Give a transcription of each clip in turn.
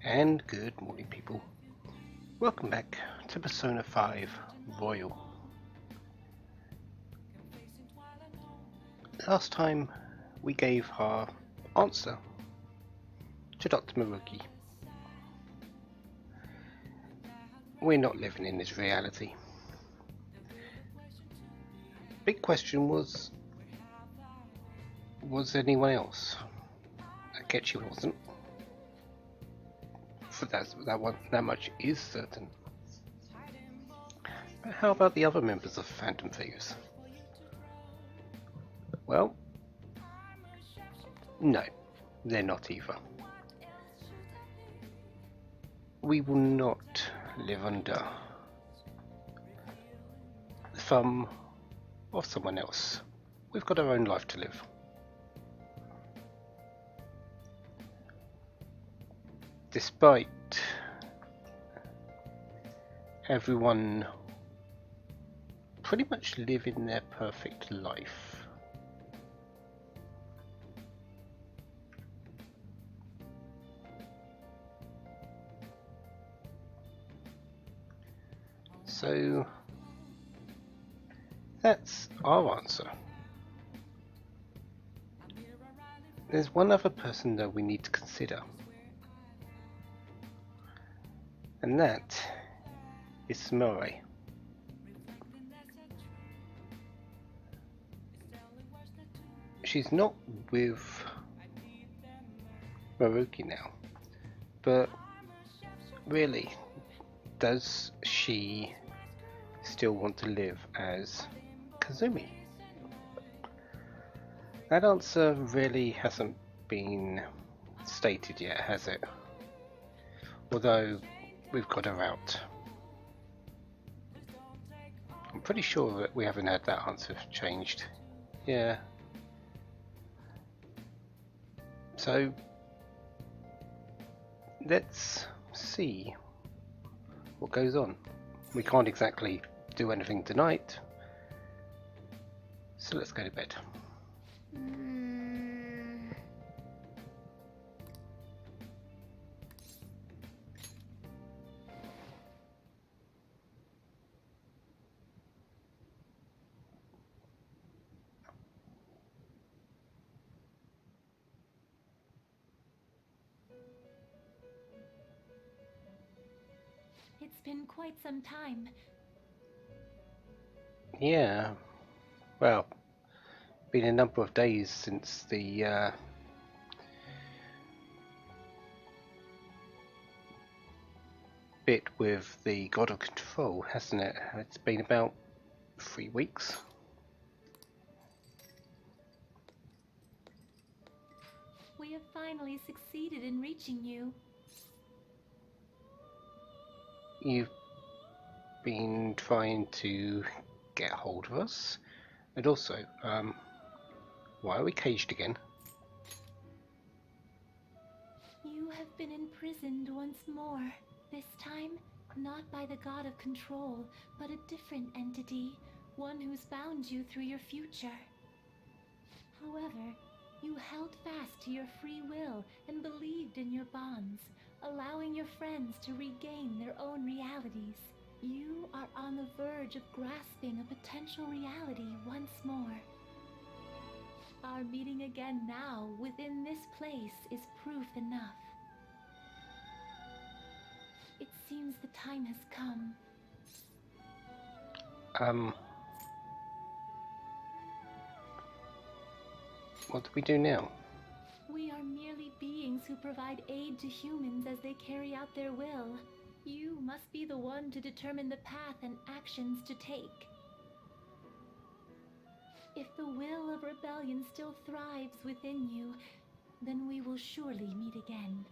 And good morning, people. Welcome back to Persona 5 Royal. Last time we gave our answer to Dr. Maruki. We're not living in this reality. Big question was anyone else? Akechi wasn't. For that much is certain. But how about the other members of Phantom Thieves? Well, no, they're not either. We will not live under the thumb of someone else. We've got our own life to live. Despite everyone pretty much living their perfect life, so that's our answer. There's one other person though we need to consider, and that is Sumire. She's not with Maruki now, but really, does she still want to live as Kazumi? That answer really hasn't been stated yet, has it? Although we've got her out. I'm pretty sure that we haven't had that answer changed. Yeah. So let's see what goes on. We can't exactly do anything tonight, so let's go to bed. It's been quite some time. Yeah, well, been a number of days since the bit with the God of Control, hasn't it? It's been about 3 weeks. We have finally succeeded in reaching you. You've been trying to get hold of us, and also, why are we caged again? You have been imprisoned once more. This time, not by the God of Control, but a different entity, one who's bound you through your future. However, you held fast to your free will and believed in your bonds, allowing your friends to regain their own realities. You are on the verge of grasping a potential reality once more. Our meeting again now within this place is proof enough. It seems the time has come. What do we do now? We are merely beings who provide aid to humans as they carry out their will. You must be the one to determine the path and actions to take. If the will of rebellion still thrives within you, then we will surely meet again.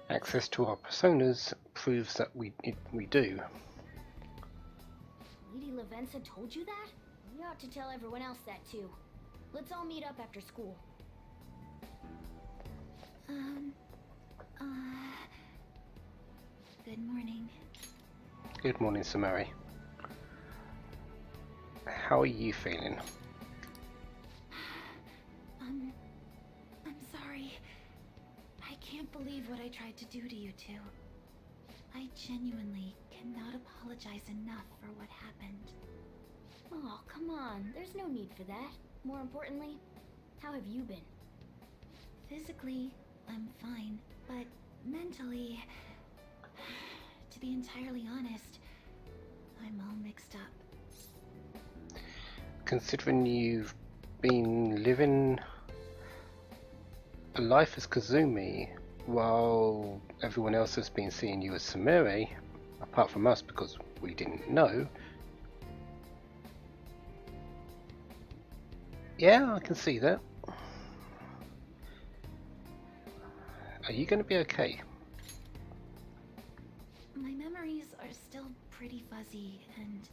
Access to our personas proves that we do. Lady Lavenza told you that? We ought to tell everyone else that too. Let's all meet up after school. Good morning. Good morning, Sumire. How are you feeling? what I tried to do to you two. I genuinely cannot apologize enough for what happened. Oh, come on. There's no need for that. More importantly, how have you been? Physically, I'm fine, but mentally, to be entirely honest, I'm all mixed up. Considering you've been living a life as Kazumi, while everyone else has been seeing you as Sumire, apart from us because we didn't know. Yeah, I can see that. Are you going to be okay? My memories are still pretty fuzzy, and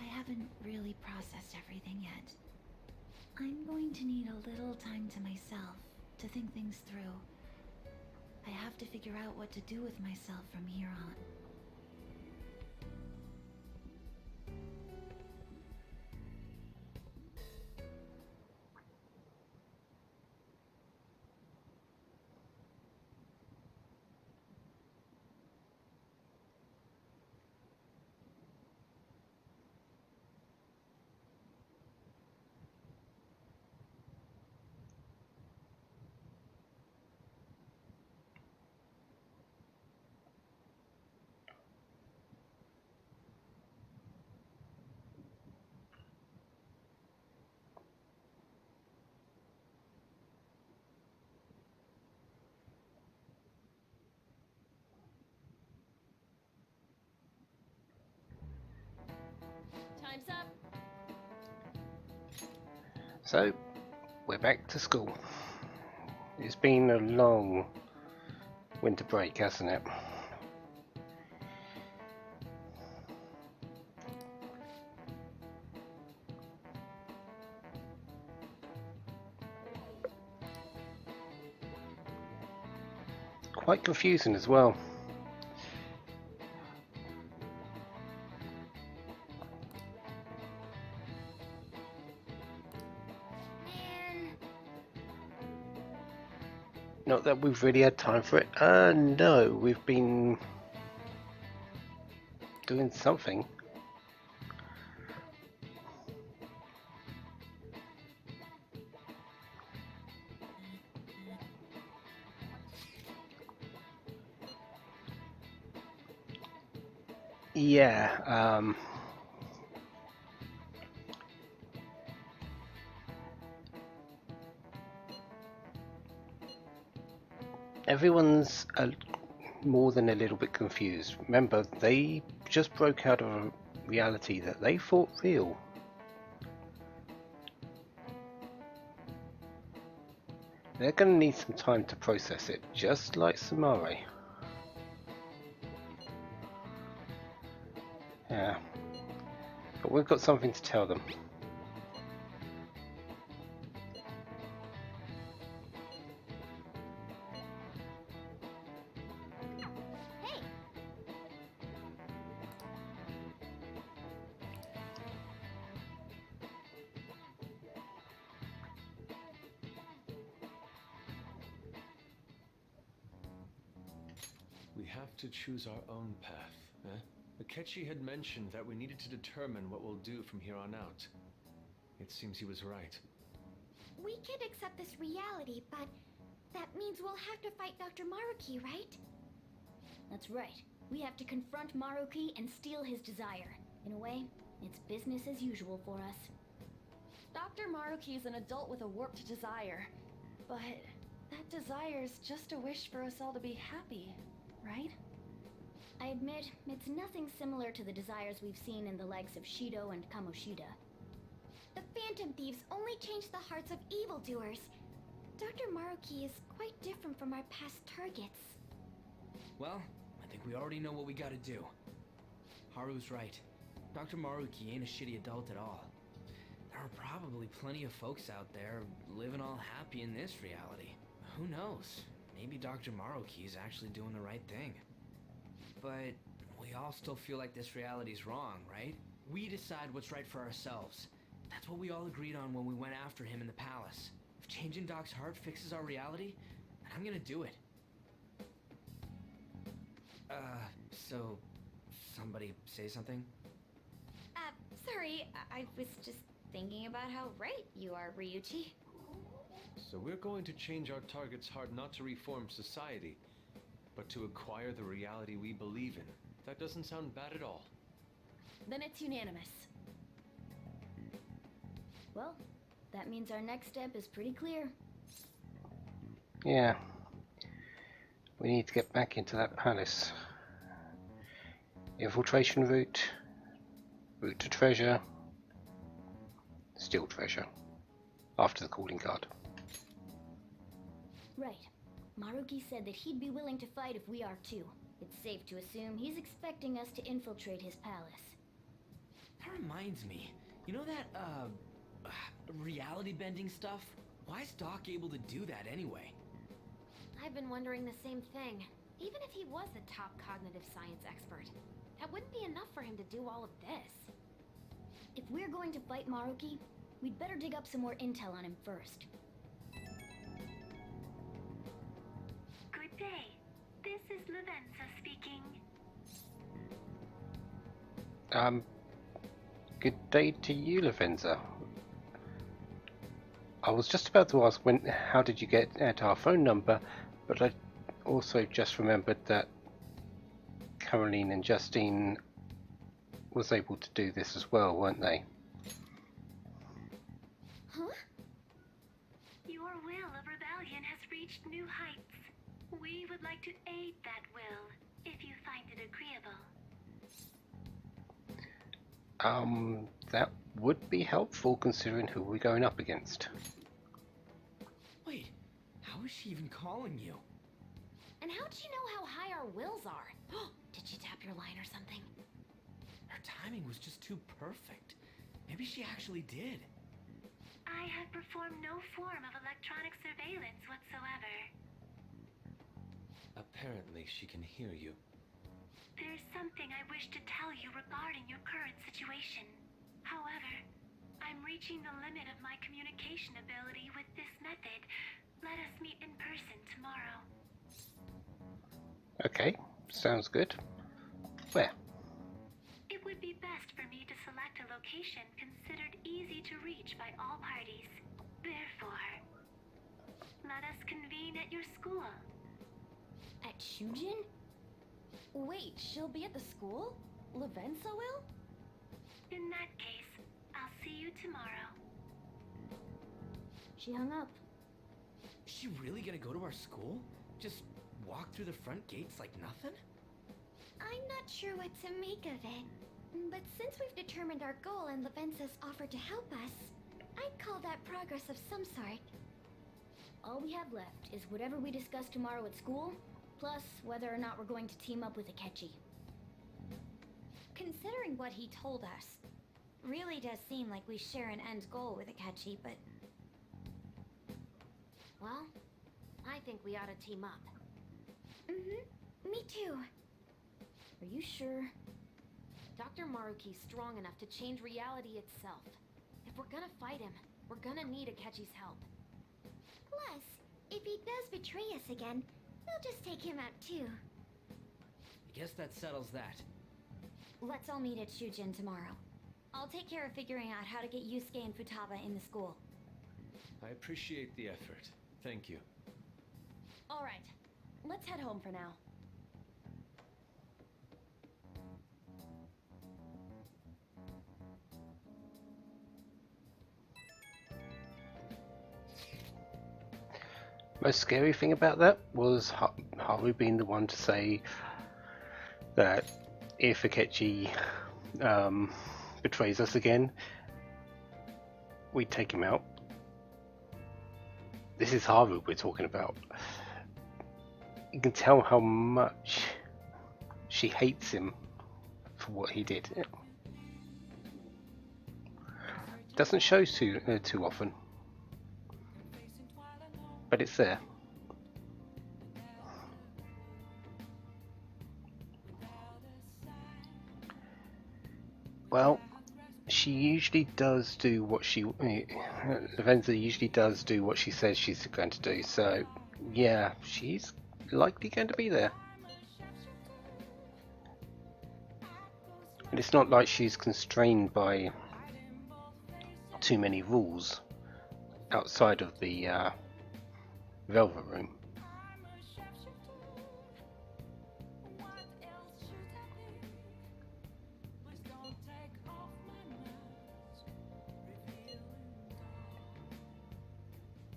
I haven't really processed everything yet. I'm going to need a little time to myself to think things through. I have to figure out what to do with myself from here on. Time's up. So, we're back to school. It's been a long winter break, hasn't it? Quite confusing as well. Man. Not that we've really had time for it. No, we've been doing something. Yeah, everyone's more than a little bit confused. Remember, they just broke out of a reality that they thought real. They're going to need some time to process it, just like Sumire. Yeah, but we've got something to tell them. Hey. We have to choose our own path, eh? Akechi had mentioned that we needed to determine what we'll do from here on out. It seems he was right. We could accept this reality, but that means we'll have to fight Dr. Maruki, right? That's right. We have to confront Maruki and steal his desire. In a way, it's business as usual for us. Dr. Maruki is an adult with a warped desire, but that desire's just a wish for us all to be happy, right? I admit, it's nothing similar to the desires we've seen in the likes of Shido and Kamoshida. The Phantom Thieves only change the hearts of evildoers. Dr. Maruki is quite different from our past targets. Well, I think we already know what we gotta do. Haru's right. Dr. Maruki ain't a shitty adult at all. There are probably plenty of folks out there living all happy in this reality. Who knows? Maybe Dr. Maruki is actually doing the right thing. But we all still feel like this reality's wrong, right? We decide what's right for ourselves. That's what we all agreed on when we went after him in the palace. If changing Doc's heart fixes our reality, then I'm gonna do it. So somebody say something? Sorry, I was just thinking about how right you are, Ryuichi. So we're going to change our target's heart not to reform society, but to acquire the reality we believe in. That doesn't sound bad at all. Then it's unanimous. Well, that means our next step is pretty clear. Yeah. We need to get back into that palace. Infiltration route. Route to treasure. Still treasure. After the calling card. Right. Maruki said that he'd be willing to fight if we are too. It's safe to assume he's expecting us to infiltrate his palace. That reminds me. You know that, reality bending stuff? Why is Doc able to do that anyway? I've been wondering the same thing. Even if he was a top cognitive science expert, that wouldn't be enough for him to do all of this. If we're going to fight Maruki, we'd better dig up some more intel on him first. Good day. This is Lavenza speaking. Good day to you, Lavenza. I was just about to ask how did you get at our phone number, but I also just remembered that Caroline and Justine was able to do this as well, weren't they? Huh? Your will of rebellion has reached new heights. We would like to aid that will, if you find it agreeable. That would be helpful considering who we're going up against. Wait, how is she even calling you? And how'd you know how high our wills are? Did she tap your line or something? Her timing was just too perfect. Maybe she actually did. I have performed no form of electronic surveillance whatsoever. Apparently she can hear you. There's something I wish to tell you regarding your current situation. However, I'm reaching the limit of my communication ability with this method. Let us meet in person tomorrow. Okay, sounds good. Where? It would be best for me to select a location considered easy to reach by all parties. Therefore, let us convene at your school. At Shujin? Wait, she'll be at the school? Lavenza will? In that case, I'll see you tomorrow. She hung up. Is she really gonna go to our school? Just walk through the front gates like nothing? I'm not sure what to make of it. But since we've determined our goal and Lavenza's offered to help us, I'd call that progress of some sort. All we have left is whatever we discuss tomorrow at school, plus whether or not we're going to team up with Akechi. Considering what he told us, really does seem like we share an end goal with Akechi, but... Well, I think we ought to team up. Me too. Are you sure? Dr. Maruki's strong enough to change reality itself. If we're gonna fight him, we're gonna need Akechi's help. Plus, if he does betray us again, we'll just take him out too. I guess that settles that. Let's all meet at Shujin tomorrow. I'll take care of figuring out how to get Yusuke and Futaba in the school. I appreciate the effort. Thank you. All right, let's head home for now. Most scary thing about that was Haru being the one to say that if Akechi betrays us again, we'd take him out. This is Haru we're talking about. You can tell how much she hates him for what he did. Doesn't show too often, but it's there. Well, she usually does do what Lavenza usually does do what she says she's going to do, so yeah, she's likely going to be there. And it's not like she's constrained by too many rules outside of the Velvet Room.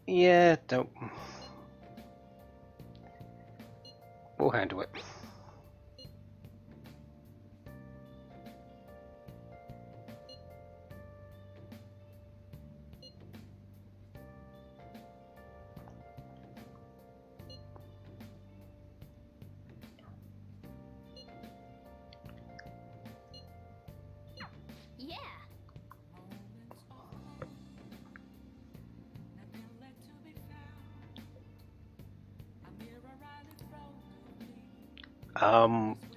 Yeah, don't. We'll handle it. Yeah.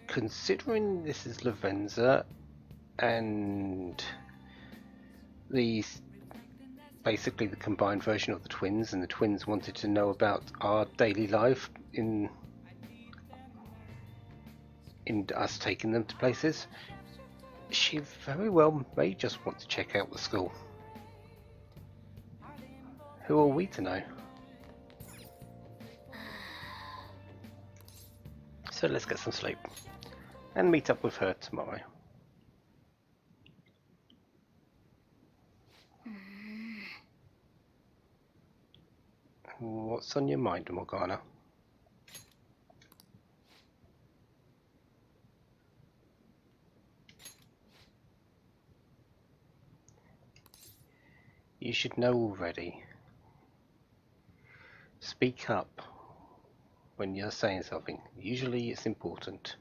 Considering this is Lavenza and the basically the combined version of the twins, and the twins wanted to know about our daily life in us taking them to places, she very well may just want to check out the school. Who are we to know? So let's get some sleep and meet up with her tomorrow. What's on your mind, Morgana? You should know already. Speak up when you're saying something. Usually it's important.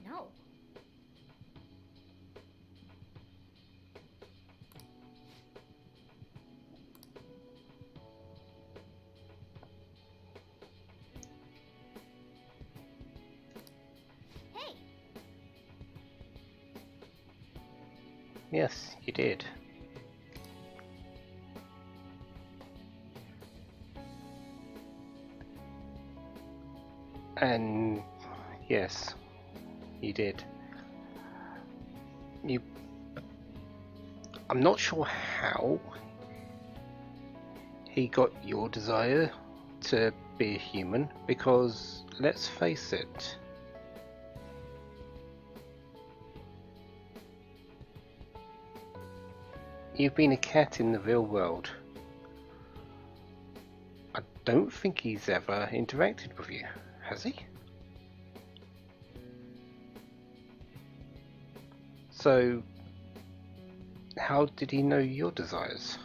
No. Hey. Yes, you did. And yes, you did. You. I'm not sure how he got your desire to be a human, because let's face it, you've been a cat in the real world. I don't think he's ever interacted with you, has he? So, how did he know your desires?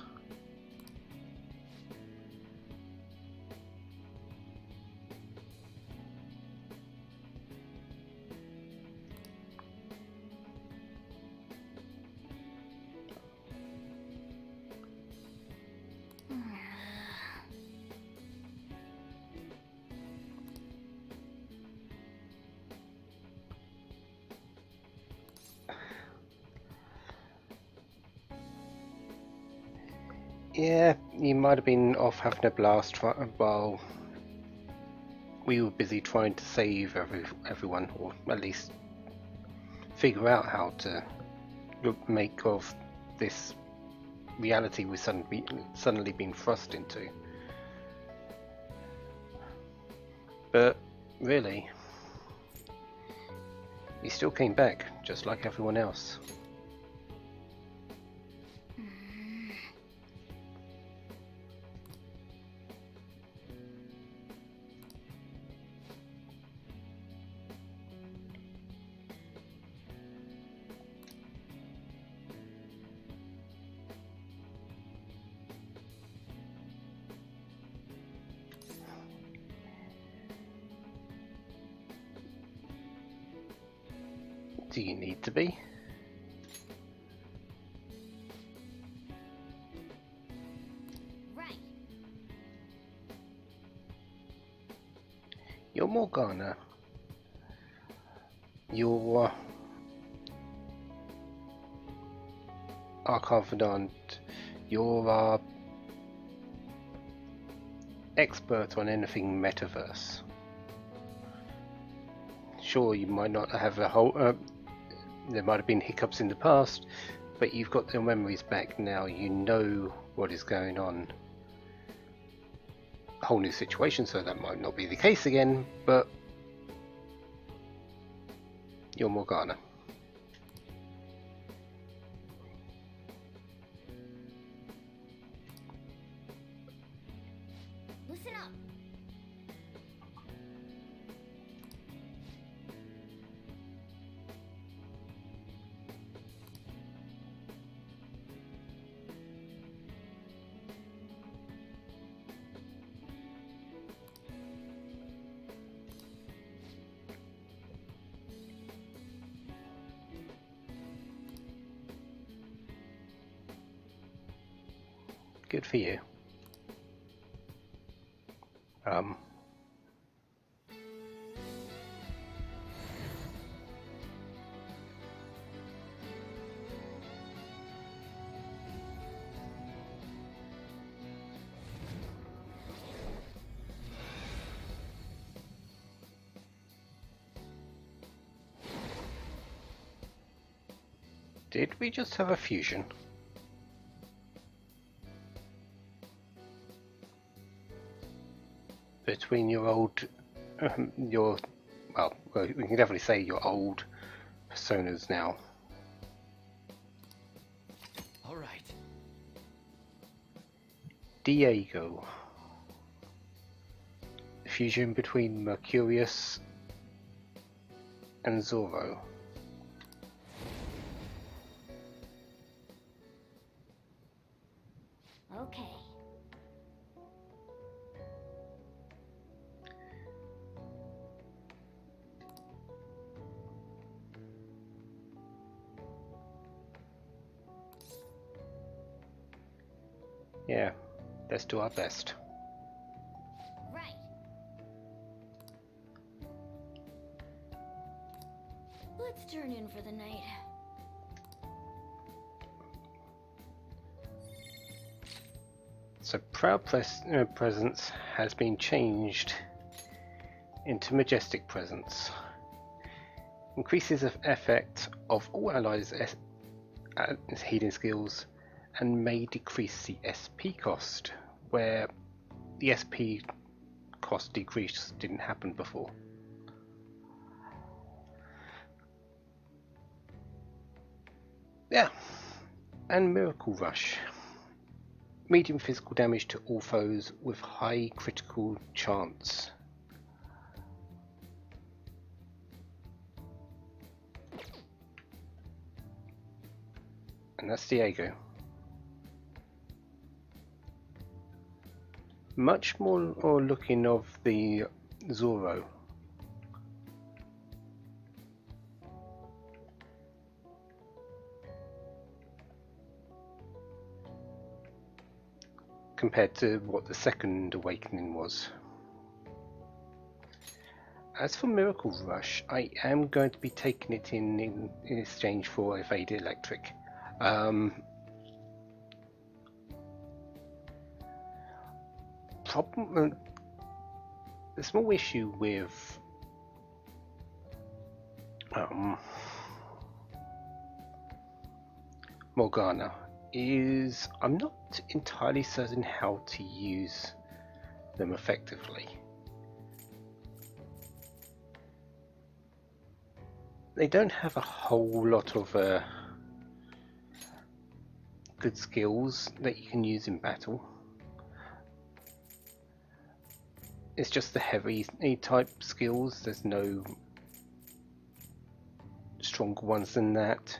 Yeah, you might have been off having a blast while we were busy trying to save everyone, or at least figure out how to make of this reality we've suddenly been thrust into. But really, you still came back, just like everyone else. Do you need to be? Right. You're Morgana. You're our confidant. You're our expert on anything metaverse. Sure, you might not have a whole. There might have been hiccups in the past, but you've got your memories back now. You know what is going on. A whole new situation, so that might not be the case again, but you're Morgana. Listen up. Good for you. Did we just have a fusion? Between your old, well, we can definitely say your old personas now. All right. Diego. Fusion between Mercurius and Zorro. Okay. Yeah, let's do our best. Right. Let's turn in for the night. So Proud Presence has been changed into Majestic Presence. Increases the effect of all allies' healing skills and may decrease the SP cost, where the SP cost decrease didn't happen before. Yeah, and Miracle Rush. Medium physical damage to all foes with high critical chance. And that's Diego. Much more looking of the Zorro. Compared to what the second awakening was. As for Miracle Rush, I am going to be taking it in exchange for Evade Electric. The small issue with Morgana is I'm not entirely certain how to use them effectively. They don't have a whole lot of good skills that you can use in battle. It's just the heavy type skills, there's no stronger ones than that.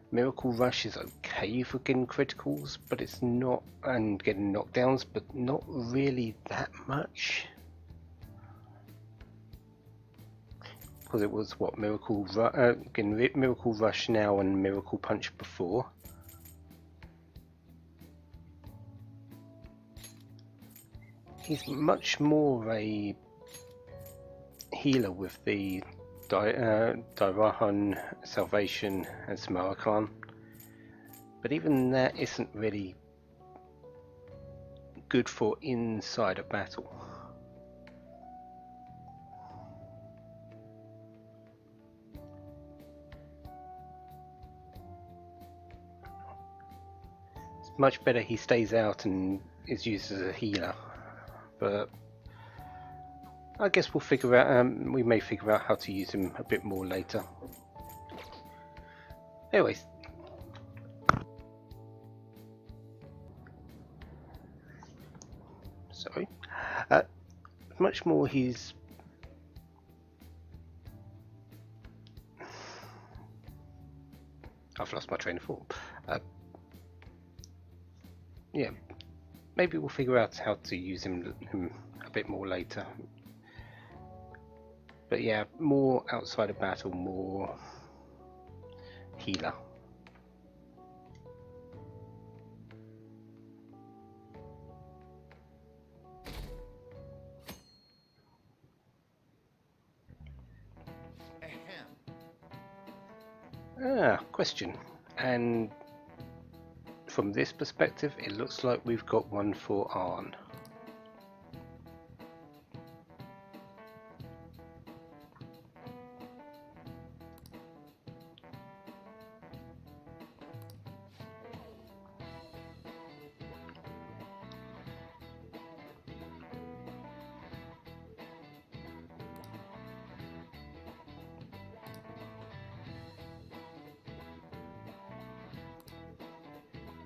Miracle Rush is okay for getting criticals, but it's not, and getting knockdowns, but not really that much. Because it was what, Miracle Rush now and Miracle Punch before. He's much more a healer with the Dirahan, Salvation and Samarkand, but even that isn't really good for inside a battle. It's much better he stays out and is used as a healer, but I guess we'll figure out. We may figure out how to use him a bit more later. Anyways. Sorry. Much more he's I've lost my train of thought. Yeah, maybe we'll figure out how to use him a bit more later. But yeah, more outside of battle, more healer. Question. And from this perspective, it looks like we've got one for Arn.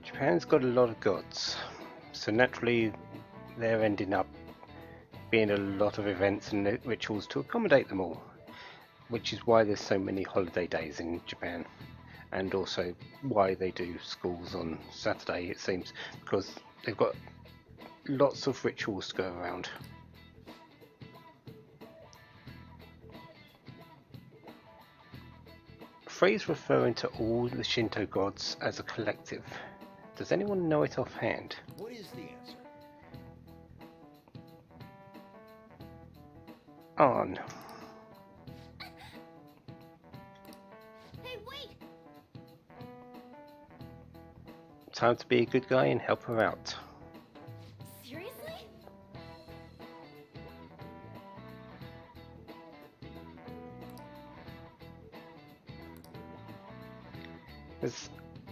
Japan's got a lot of gods, so naturally they're ending up being a lot of events and rituals to accommodate them all, which is why there's so many holiday days in Japan, and also why they do schools on Saturday, it seems, because they've got lots of rituals to go around. Phrase referring to all the Shinto gods as a collective. Does anyone know it offhand? What is the answer? Arn. Hey, wait! Time to be a good guy and help her out. Seriously?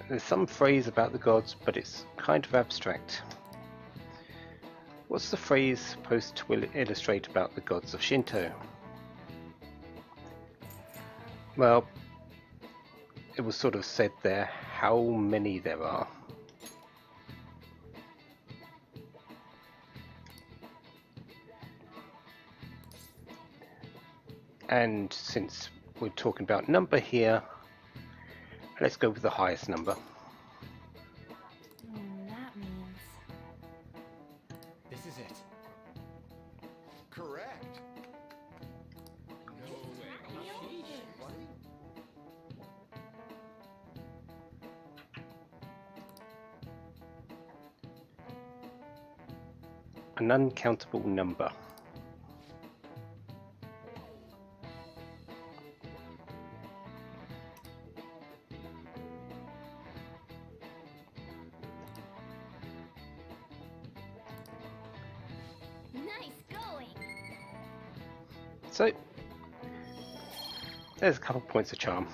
There's some phrase about the gods, but it's kind of abstract. What's the phrase supposed to illustrate about the gods of Shinto? Well, it was sort of said there how many there are. And since we're talking about number here, let's go with the highest number. That means... This is it. Correct. No way. An uncountable number. Nice going! So, there's a couple points of charm.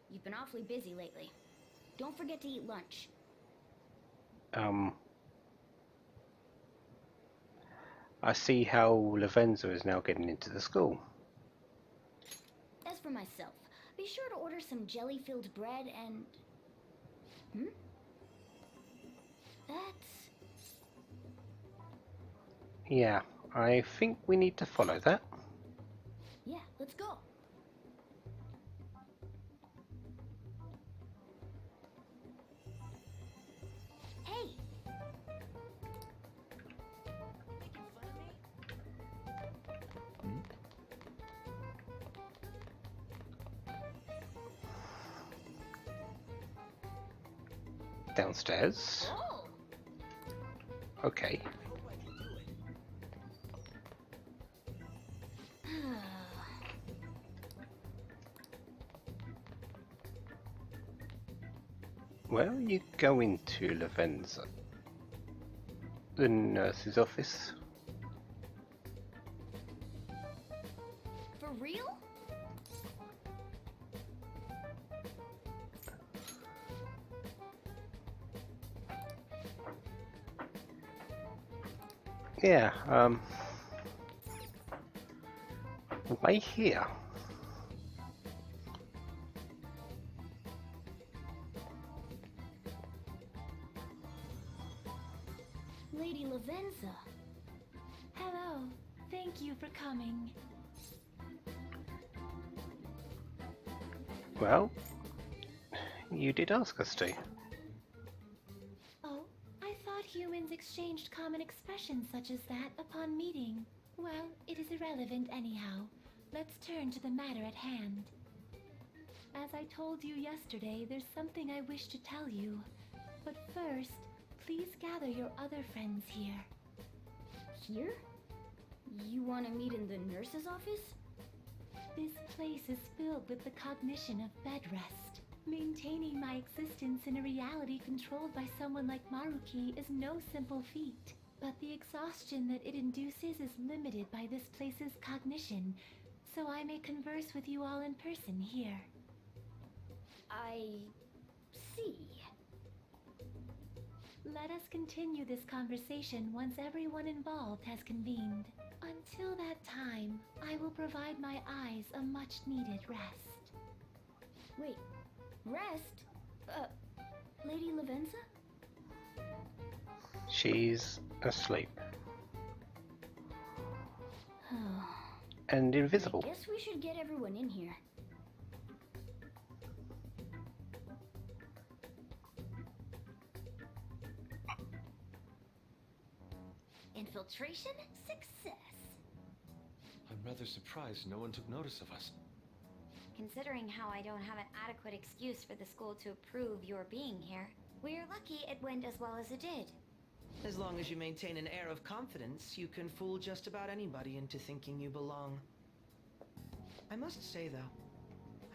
You've been awfully busy lately. Don't forget to eat lunch. I see how Lavenza is now getting into the school. As for myself, be sure to order some jelly-filled bread and... That's... Yeah, I think we need to follow that. Yeah, let's go. Hey! Downstairs. Oh! Okay. Where are you going to, Lavenza? The nurse's office? For real? Yeah, why here? Lady Lavenza. Hello. Thank you for coming. Well, you did ask us to. Oh, I thought humans exchanged common expressions such as that upon meeting. Well, it is irrelevant anyhow. Let's turn to the matter at hand. As I told you yesterday, there's something I wish to tell you. But first, please gather your other friends here. Here? You want to meet in the nurse's office? This place is filled with the cognition of bed rest. Maintaining my existence in a reality controlled by someone like Maruki is no simple feat. But the exhaustion that it induces is limited by this place's cognition, so I may converse with you all in person here. I see. Let us continue this conversation once everyone involved has convened. Until that time, I will provide my eyes a much-needed rest. Wait, rest? Lady Lavenza? She's asleep. And invisible. I guess we should get everyone in here. Infiltration success. I'm rather surprised no one took notice of us. Considering how I don't have an adequate excuse for the school to approve your being here, we're lucky it went as well as it did. As long as you maintain an air of confidence, you can fool just about anybody into thinking you belong. I must say, though,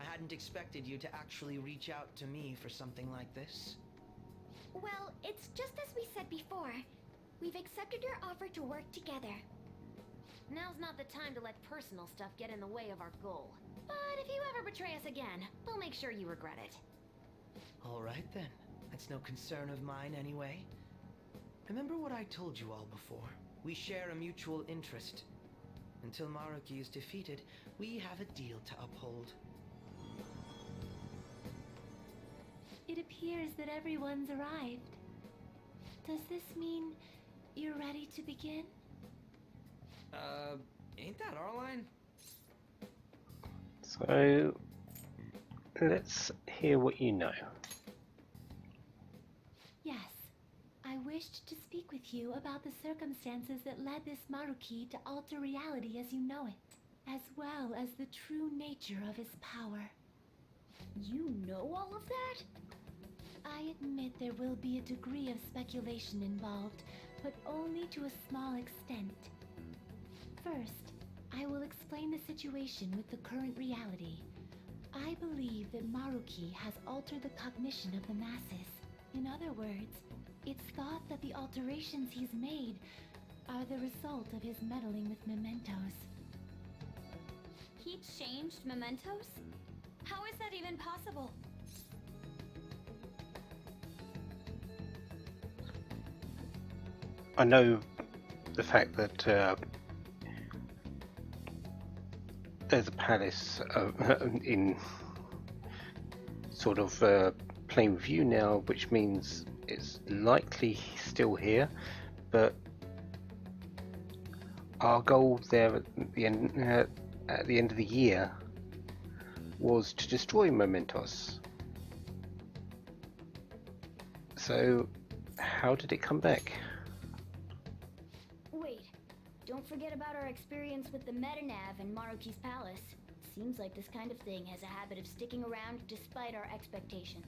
I hadn't expected you to actually reach out to me for something like this. Well, it's just as we said before. We've accepted your offer to work together. Now's not the time to let personal stuff get in the way of our goal. But if you ever betray us again, we'll make sure you regret it. All right, then. That's no concern of mine, anyway. Remember what I told you all before. We share a mutual interest. Until Maruki is defeated, we have a deal to uphold. It appears that everyone's arrived. Does this mean you're ready to begin? Ain't that our line? So, let's hear what you know. Yes. I wished to speak with you about the circumstances that led this Maruki to alter reality as you know it, as well as the true nature of his power. You know all of that? I admit there will be a degree of speculation involved, but only to a small extent. First, I will explain the situation with the current reality. I believe that Maruki has altered the cognition of the masses. In other words, it's thought that the alterations he's made are the result of his meddling with mementos. He changed mementos? How is that even possible? I know the fact that there's a palace in sort of plain view now, which means it's likely still here, but our goal there at the end of the year was to destroy Mementos. So how did it come back? Wait, don't forget about our experience with the Metanav in Maruki's palace. Seems like this kind of thing has a habit of sticking around despite our expectations.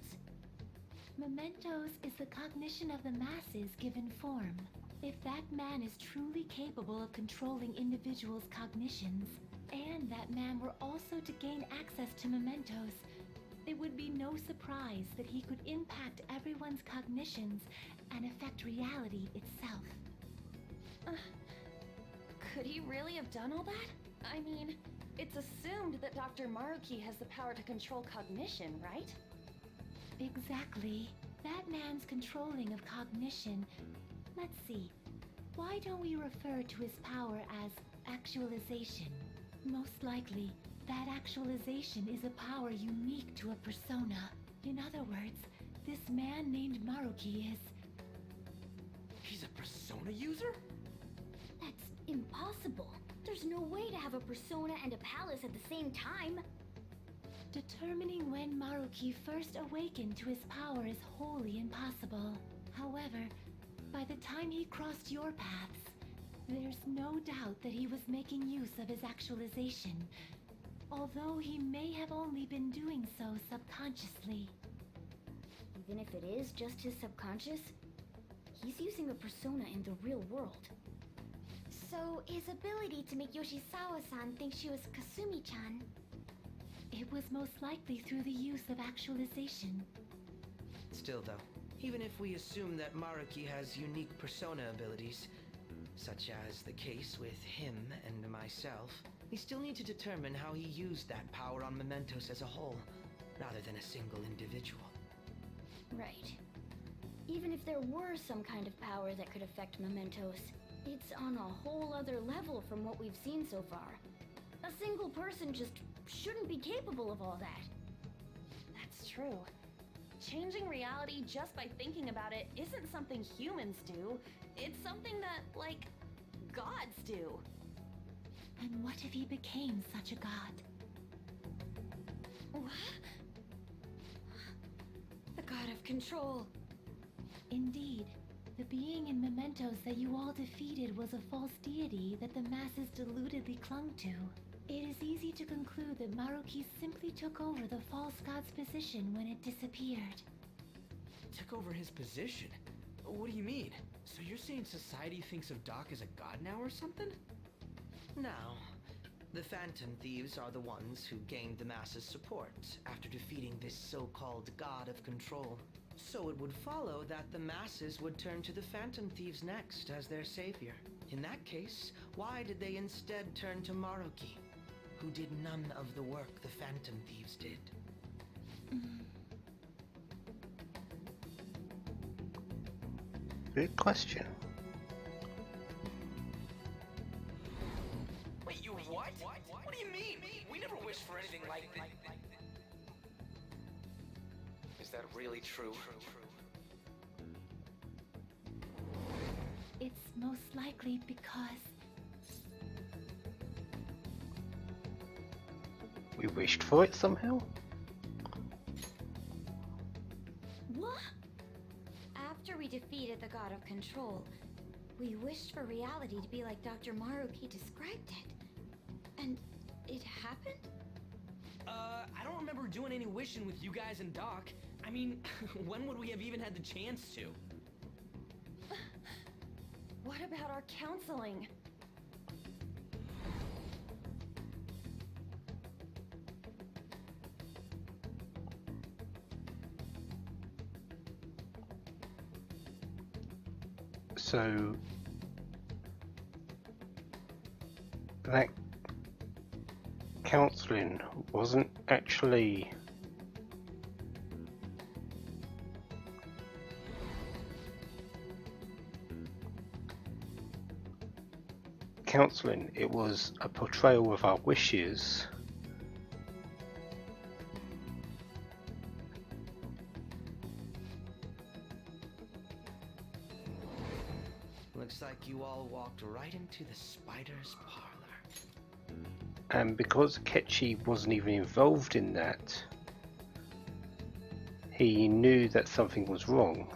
Mementos is the cognition of the masses given form. If that man is truly capable of controlling individuals' cognitions, and that man were also to gain access to mementos, it would be no surprise that he could impact everyone's cognitions and affect reality itself. Could he really have done all that? I mean, it's assumed that Dr. Maruki has the power to control cognition, right? Exactly. That man's controlling of cognition. Let's see. Why don't we refer to his power as actualization? Most likely, that actualization is a power unique to a persona. In other words, this man named Maruki is... He's a persona user? That's impossible. There's no way to have a persona and a palace at the same time. Determining when Maruki first awakened to his power is wholly impossible. However, by the time he crossed your paths, there's no doubt that he was making use of his actualization, although he may have only been doing so subconsciously. Even if it is just his subconscious, he's using a persona in the real world. So, his ability to make Yoshizawa-san think she was Kasumi-chan... It was most likely through the use of actualization. Still though, even if we assume that Maruki has unique persona abilities, such as the case with him and myself, we still need to determine how he used that power on Mementos as a whole, rather than a single individual. Right. Even if there were some kind of power that could affect Mementos, it's on a whole other level from what we've seen so far. A single person just shouldn't be capable of all that. That's true. Changing reality just by thinking about it isn't something humans do. It's something that, like, gods do. And what if he became such a god? What? The god of control. Indeed, the being in Mementos that you all defeated was a false deity that the masses deludedly clung to. It is easy to conclude that Maruki simply took over the false god's position when it disappeared. Took over his position? What do you mean? So you're saying society thinks of Doc as a god now or something? No. The Phantom Thieves are the ones who gained the masses' support after defeating this so-called god of control. So it would follow that the masses would turn to the Phantom Thieves next as their savior. In that case, why did they instead turn to Maruki, who did none of the work the Phantom Thieves did? Good question. Wait, you what? What do you mean? We never wished for anything like that. Is that really true? It's most likely because... We wished for it somehow? What? After we defeated the god of control, we wished for reality to be like Dr. Maruki described it. And it happened? I don't remember doing any wishing with you guys and Doc. I mean, when would we have even had the chance to? What about our counseling? So that counselling wasn't actually counselling, it was a portrayal of our wishes. Looks like you all walked right into the spider's parlor. And because Ketchy wasn't even involved in that, he knew that something was wrong.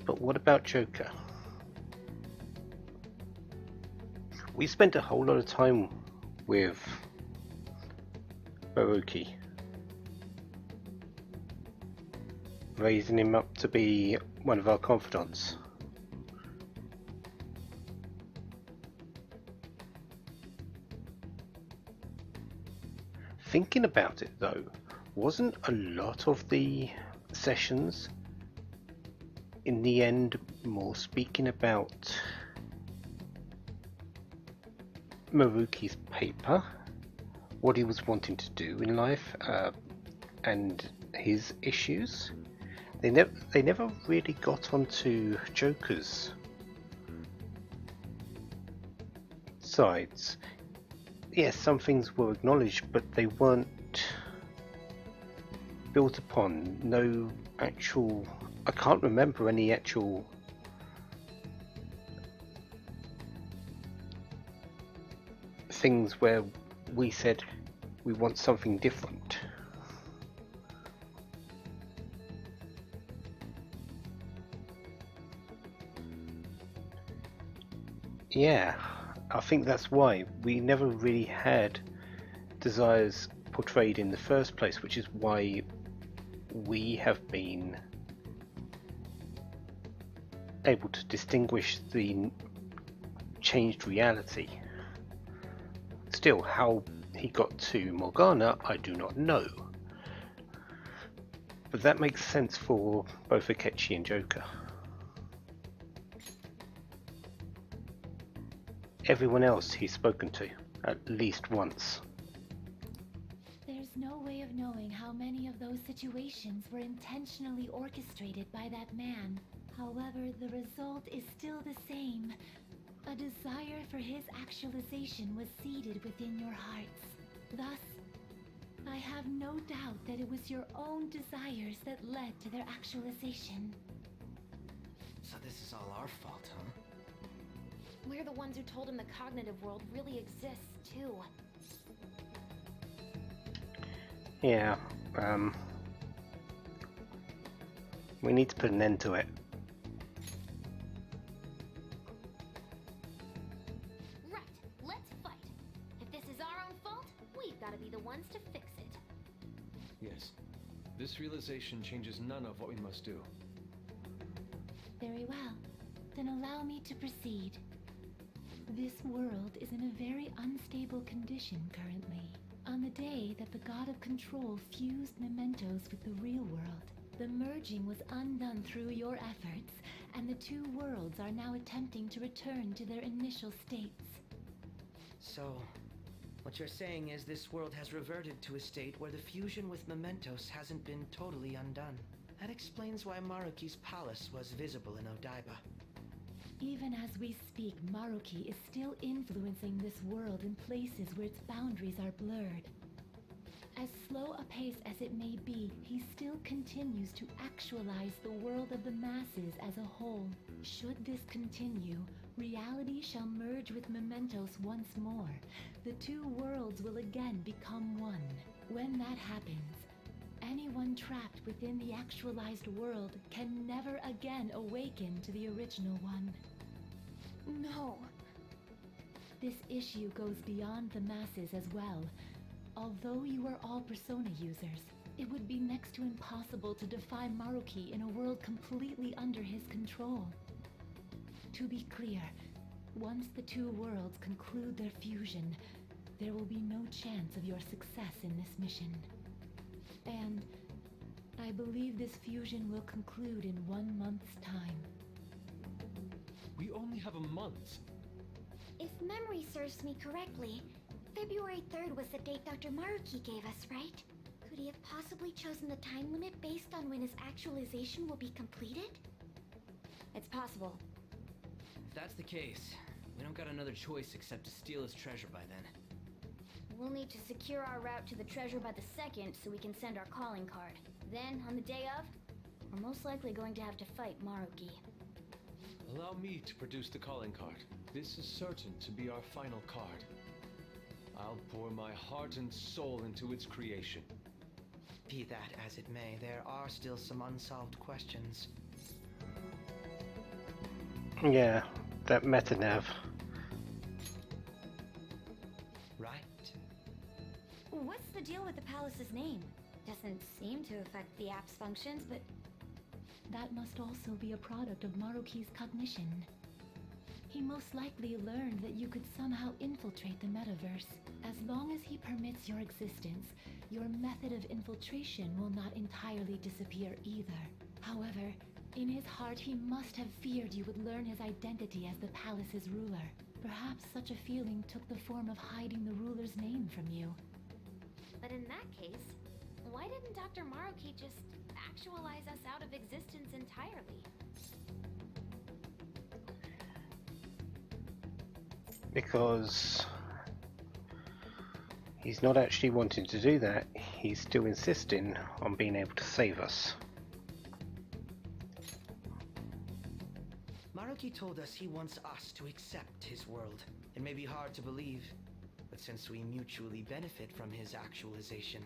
But what about Joker? We spent a whole lot of time with Maruki, raising him up to be one of our confidants. Thinking about it though, wasn't a lot of the sessions in the end more speaking about Maruki's paper, what he was wanting to do in life, and his issues? They never really got onto Joker's sides. Yes, some things were acknowledged, but they weren't built upon. No actual... I can't remember any actual things where we said we want something different. Yeah, I think that's why we never really had desires portrayed in the first place, which is why we have been able to distinguish the changed reality. Still, how he got to Morgana, I do not know. But that makes sense for both Akechi and Joker. Everyone else he's spoken to, at least once. There's no way of knowing how many of those situations were intentionally orchestrated by that man. However, the result is still the same. A desire for his actualization was seeded within your hearts. Thus, I have no doubt that it was your own desires that led to their actualization. So this is all our fault, huh? We're the ones who told him the cognitive world really exists, too. Yeah, we need to put an end to it. Right, let's fight. If this is our own fault, we've got to be the ones to fix it. Yes. This realization changes none of what we must do. Very well. Then allow me to proceed. This world is in a very unstable condition currently. On the day that the God of Control fused mementos with the real world, the merging was undone through your efforts, and the two worlds are now attempting to return to their initial states. So, what you're saying is this world has reverted to a state where the fusion with mementos hasn't been totally undone. That explains why Maruki's palace was visible in Odaiba. Even as we speak, Maruki is still influencing this world in places where its boundaries are blurred. As slow a pace as it may be, he still continues to actualize the world of the masses as a whole. Should this continue, reality shall merge with mementos once more. The two worlds will again become one. When that happens, anyone trapped within the actualized world can never again awaken to the original one. No. This issue goes beyond the masses as well. Although you are all Persona users, it would be next to impossible to defy Maruki in a world completely under his control. To be clear, once the two worlds conclude their fusion, there will be no chance of your success in this mission. And I believe this fusion will conclude in 1 month's time. We only have a month. If memory serves me correctly, February 3rd was the date Dr. Maruki gave us, right? Could he have possibly chosen the time limit based on when his actualization will be completed? It's possible. If that's the case, we don't got another choice except to steal his treasure by then. We'll need to secure our route to the treasure by the 2nd so we can send our calling card. Then, on the day of, we're most likely going to have to fight Maruki. Allow me to produce the calling card. This is certain to be our final card. I'll pour my heart and soul into its creation. Be that as it may, there are still some unsolved questions. Yeah, that meta-nav. Right? What's the deal with the palace's name? Doesn't seem to affect the app's functions, but That must also be a product of Maruki's cognition. He most likely learned that you could somehow infiltrate the metaverse. As long as he permits your existence, your method of infiltration will not entirely disappear either. However, in his heart he must have feared you would learn his identity as the palace's ruler. Perhaps such a feeling took the form of hiding the ruler's name from you. But in that case, why didn't Dr. Maruki just actualize us out of existence entirely? Because he's not actually wanting to do that, he's still insisting on being able to save us. Maruki told us he wants us to accept his world. It may be hard to believe, but since we mutually benefit from his actualization,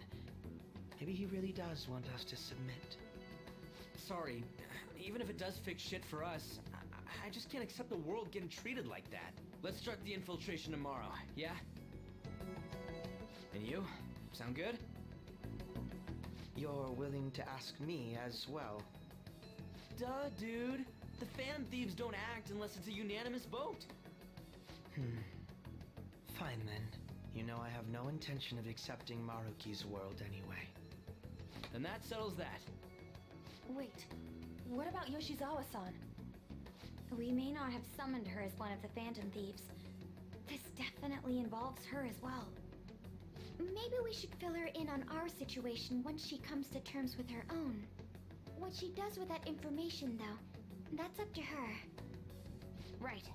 maybe he really does want us to submit. Sorry, even if it does fix shit for us, I just can't accept the world getting treated like that. Let's start the infiltration tomorrow, yeah? And you? Sound good? You're willing to ask me as well? Duh, dude. The Phantom Thieves don't act unless it's a unanimous vote. Fine then. You know I have no intention of accepting Maruki's world anyway. And that settles that. Wait, what about Yoshizawa-san? We may not have summoned her as one of the Phantom Thieves. This definitely involves her as well. Maybe we should fill her in on our situation once she comes to terms with her own. What she does with that information, though, that's up to her. Right.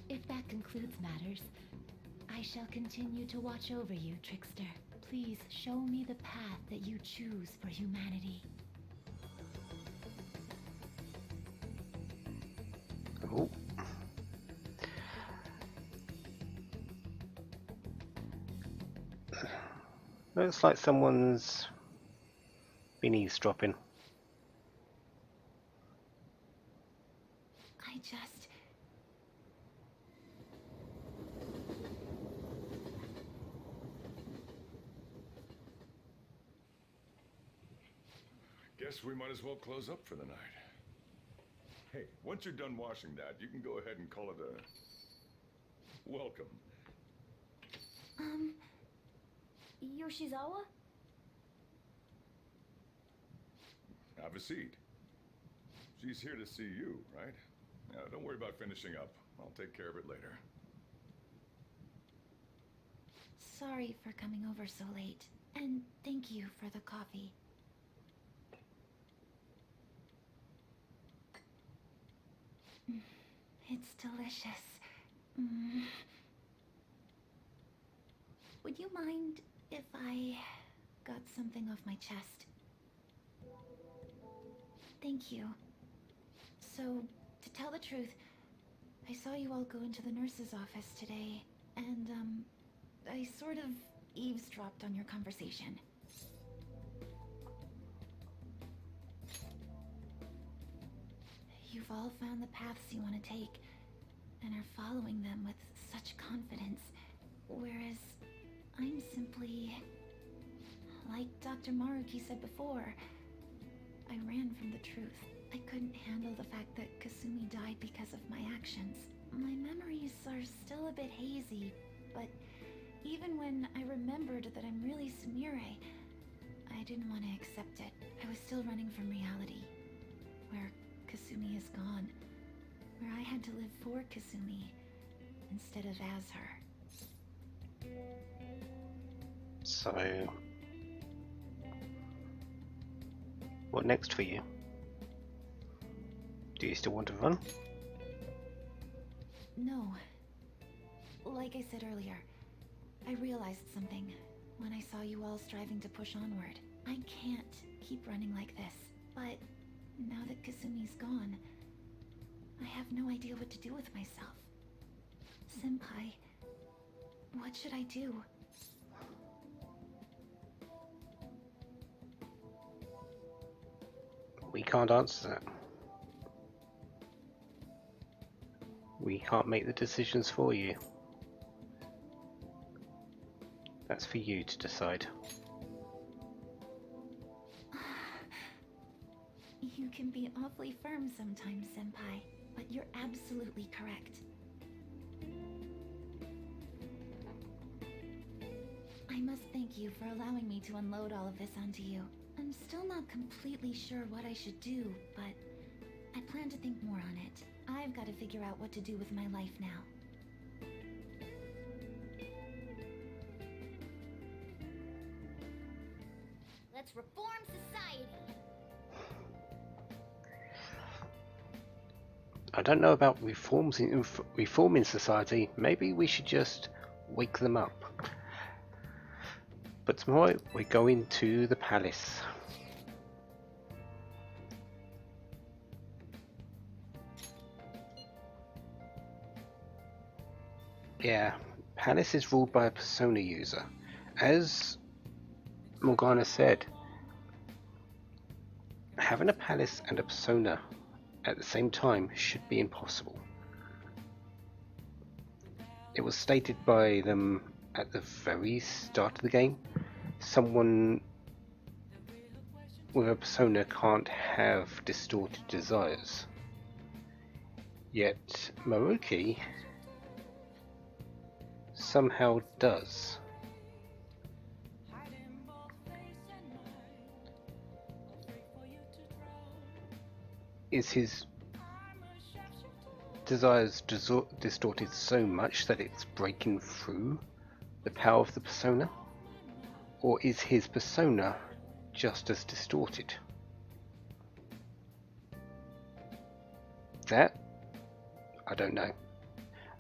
If that concludes matters, I shall continue to watch over you, Trickster. Please show me the path that you choose for humanity. Oh. Looks like someone's been eavesdropping. I just... Guess we might as well close up for the night. Hey, once you're done washing that, you can go ahead and call it a welcome. Yoshizawa? Have a seat. She's here to see you, right? Now, don't worry about finishing up. I'll take care of it later. Sorry for coming over so late, and thank you for the coffee. It's delicious. Would you mind if I got something off my chest? Thank you. So, to tell the truth, I saw you all go into the nurse's office today, and, I sort of eavesdropped on your conversation. You've all found the paths you want to take, and are following them with such confidence, whereas I'm simply... Like Dr. Maruki said before, I ran from the truth. I couldn't handle the fact that Kasumi died because of my actions. My memories are still a bit hazy, but even when I remembered that I'm really Sumire, I didn't want to accept it. I was still running from reality, where Kasumi is gone, where I had to live for Kasumi instead of as her. So, what next for you? Do you still want to run? No. Like I said earlier, I realized something when I saw you all striving to push onward. I can't keep running like this, but now that Kasumi's gone, I have no idea what to do with myself. Senpai, what should I do? We can't answer that. We can't make the decisions for you. That's for you to decide. You can be awfully firm sometimes, Senpai, but you're absolutely correct. thank you for allowing me to unload all of this onto you. I'm still not completely sure what I should do, but I plan to think more on it. I've got to figure out what to do with my life now. Let's reform society. I don't know about reforming society. Maybe we should just wake them up. But tomorrow we're going to the palace. Yeah, palace is ruled by a persona user. As Morgana said, having a palace and a persona at the same time should be impossible. It was stated by them at the very start of the game. Someone with a persona can't have distorted desires. Yet Maruki somehow does. Is his desires distorted so much that it's breaking through the power of the persona? Or is his persona just as distorted? That? I don't know.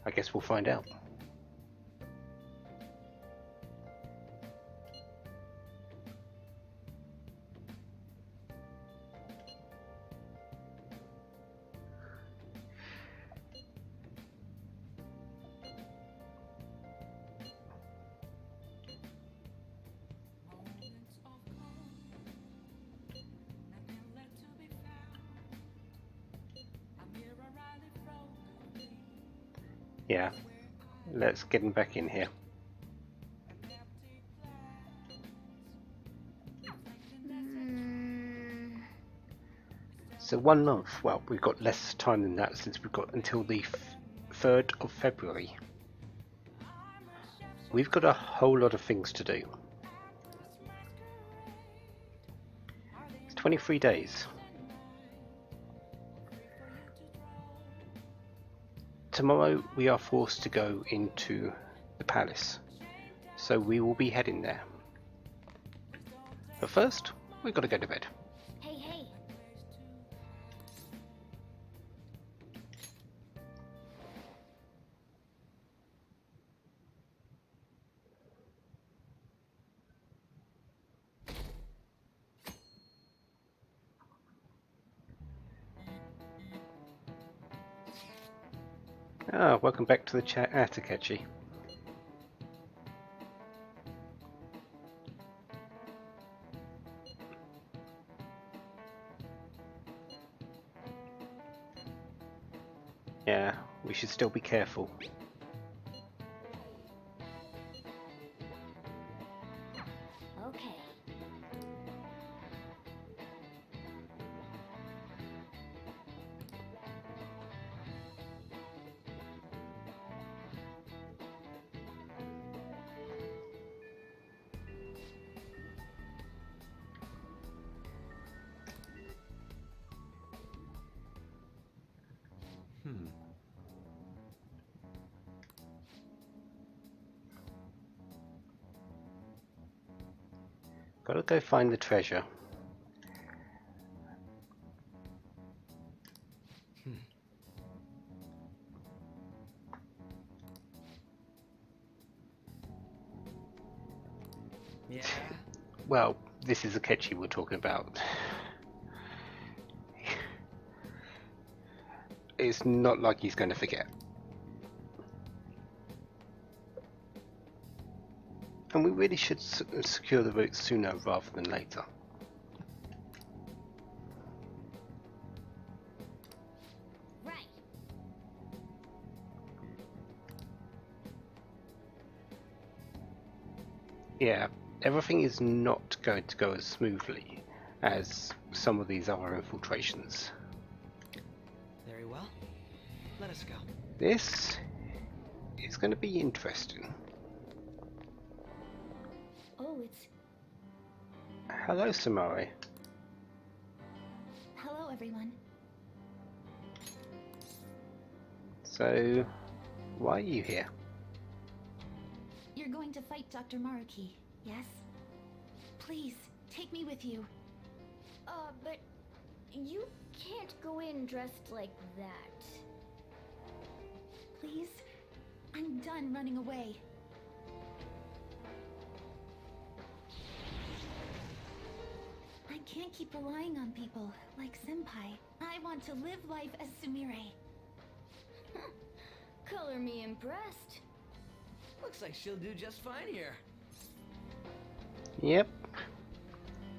I guess we'll find out. Yeah, let's get him back in here. So 1 month, well, we've got less time than that since we've got until the 3rd of February. We've got a whole lot of things to do. It's 23 days. Tomorrow we are forced to go into the palace, so we will be heading there. But first, we've got to go to bed. Hey, hey. Welcome back to the chat, Atakechi. Yeah, we should still be careful. Okay. Gotta go find the treasure. Yeah. Well, this is Akechi we're talking about. It's not like he's going to forget. And we really should secure the route sooner rather than later. Right. Yeah, everything is not going to go as smoothly as some of these other infiltrations. Very well. Let us go. This is going to be interesting. Oh, it's... Hello, Samari. Hello, everyone. So, why are you here? You're going to fight Dr. Maruki, yes? Please, take me with you. But you can't go in dressed like that. Please? I'm done running away. I can't keep relying on people like Senpai. I want to live life as Sumire. Color me impressed. Looks like she'll do just fine here. Yep.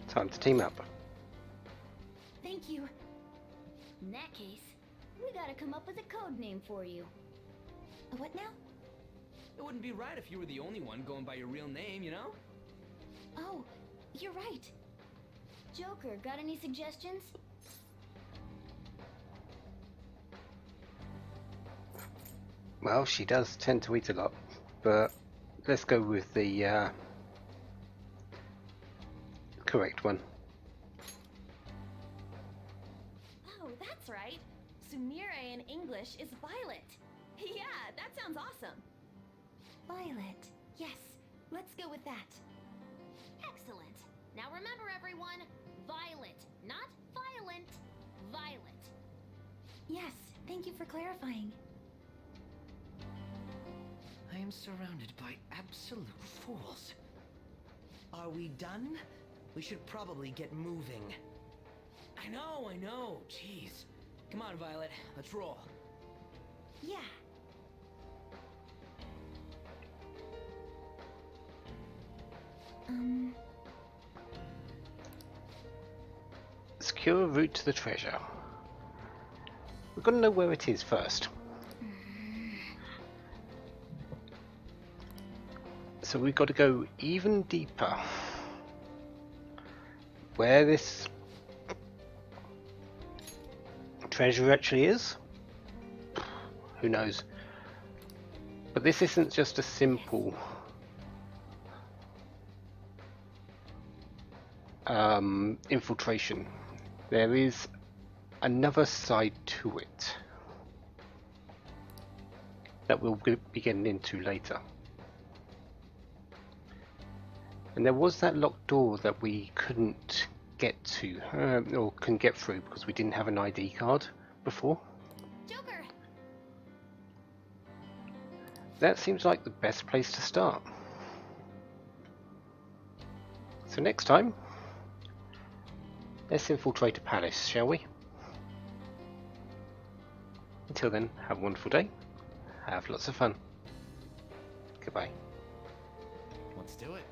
Time to team up. Thank you. In that case, we gotta come up with a code name for you. What now? It wouldn't be right if you were the only one going by your real name, you know? Oh, you're right. Joker, got any suggestions? Well, she does tend to eat a lot, but let's go with the correct one. Oh, that's right. Sumire in English is Violet. Yeah, that sounds awesome. Violet. Yes, let's go with that. Excellent. Now remember, everyone, Violet, not violent. Violet. Yes, thank you for clarifying. I am surrounded by absolute fools. Are we done? We should probably get moving. I know. Jeez. Come on, Violet. Let's roll. Yeah. Secure a route to the treasure. We've got to know where it is first. So we've got to go even deeper. Where this treasure actually is, who knows? But this isn't just a simple infiltration. There is another side to it that we'll be getting into later. And there was that locked door that we couldn't get to, or couldn't get through because we didn't have an ID card before. Joker! That seems like the best place to start. So next time, let's infiltrate a palace, shall we? Until then, have a wonderful day. Have lots of fun. Goodbye. Let's do it.